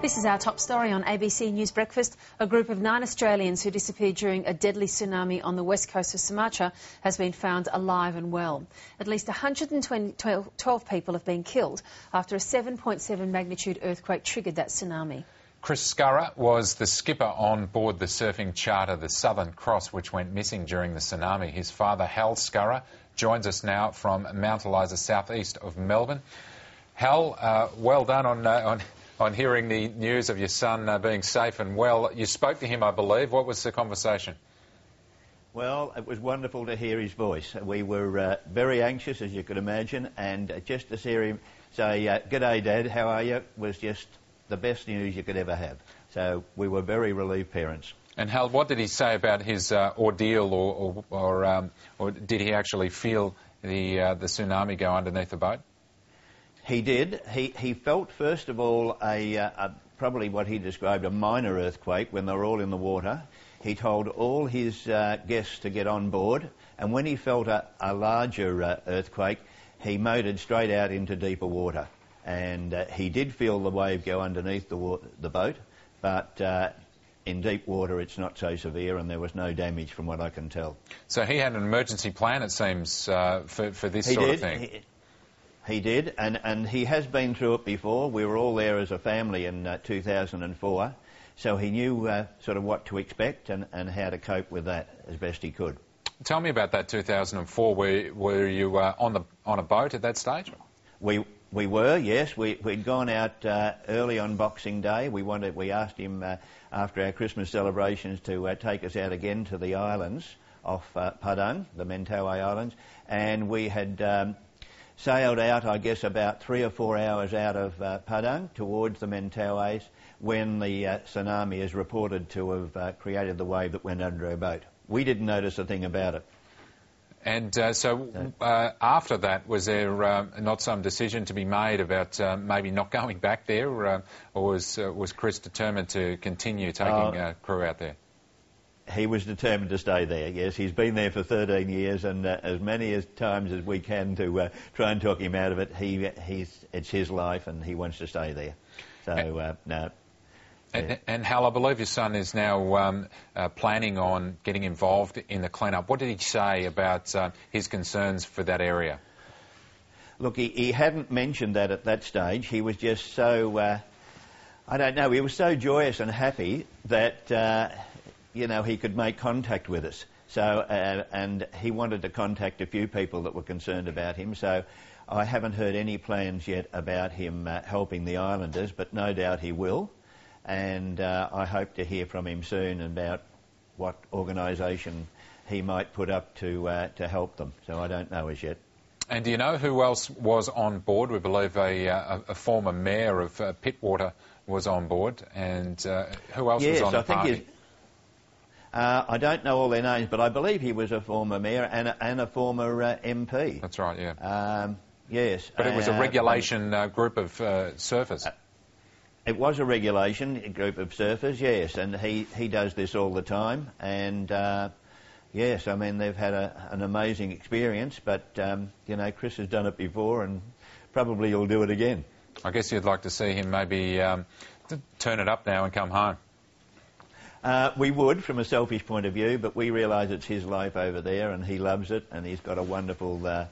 This is our top story on ABC News Breakfast. A group of 9 Australians who disappeared during a deadly tsunami on the west coast of Sumatra has been found alive and well. At least 112 people have been killed after a 7.7 magnitude earthquake triggered that tsunami. Hal Scurrah was the skipper on board the surfing charter, the Southern Cross, which went missing during the tsunami. His father, Hal Scurrah, joins us now from Mount Eliza, southeast of Melbourne. Hal, well done on hearing the news of your son being safe and well. You spoke to him, I believe. What was the conversation? Well, it was wonderful to hear his voice. We were very anxious, as you could imagine, and just to hear him say, "G'day, Dad, how are you?" was just the best news you could ever have. So we were very relieved parents. And Hal, what did he say about his ordeal, or did he actually feel the tsunami go underneath the boat? He did. He felt, first of all, probably what he described a minor earthquake when they were all in the water. He told all his guests to get on board, and when he felt a larger earthquake, he motored straight out into deeper water. And he did feel the wave go underneath the boat, but in deep water it's not so severe, and there was no damage from what I can tell. So he had an emergency plan, it seems, for this sort of thing. He did, and he has been through it before. We were all there as a family in 2004, so he knew sort of what to expect and how to cope with that as best he could. Tell me about that 2004. Were you on a boat at that stage? We were, yes. We'd gone out early on Boxing Day. We asked him after our Christmas celebrations to take us out again to the islands off Padang, the Mentawai Islands, and we had sailed out, I guess, about 3 or 4 hours out of Padang towards the Mentawais when the tsunami is reported to have created the wave that went under our boat. We didn't notice a thing about it. And so after that, was there not some decision to be made about maybe not going back there, or was Chris determined to continue taking crew out there? He was determined to stay there, yes. He's been there for 13 years, and as many times as we can to try and talk him out of it, it's his life and he wants to stay there. So, no. And Hal, I believe your son is now planning on getting involved in the clean-up. What did he say about his concerns for that area? Look, he hadn't mentioned that at that stage. He was just so, I don't know, he was so joyous and happy that, you know, he could make contact with us. So, and he wanted to contact a few people that were concerned about him. So I haven't heard any plans yet about him helping the islanders, but no doubt he will. And I hope to hear from him soon about what organisation he might put up to help them. So I don't know as yet. And do you know who else was on board? We believe a former mayor of Pittwater was on board. And who else was on the party? I don't know all their names, but I believe he was a former mayor and a former MP. That's right, yeah. Yes. But it was a regulation group of surfers. It was a regulation group of surfers, yes, and he does this all the time. And, yes, I mean, they've had an amazing experience, but, you know, Chris has done it before and probably he'll do it again. I guess you'd like to see him maybe turn it up now and come home. We would, from a selfish point of view, but we realise it's his life over there and he loves it, and he's got a wonderful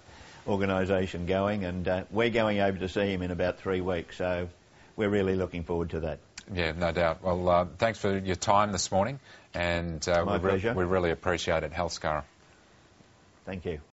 organisation going, and we're going over to see him in about 3 weeks, so we're really looking forward to that. Yeah, no doubt. Well, thanks for your time this morning, and My pleasure. We really appreciate it. Hal Scurrah. Thank you.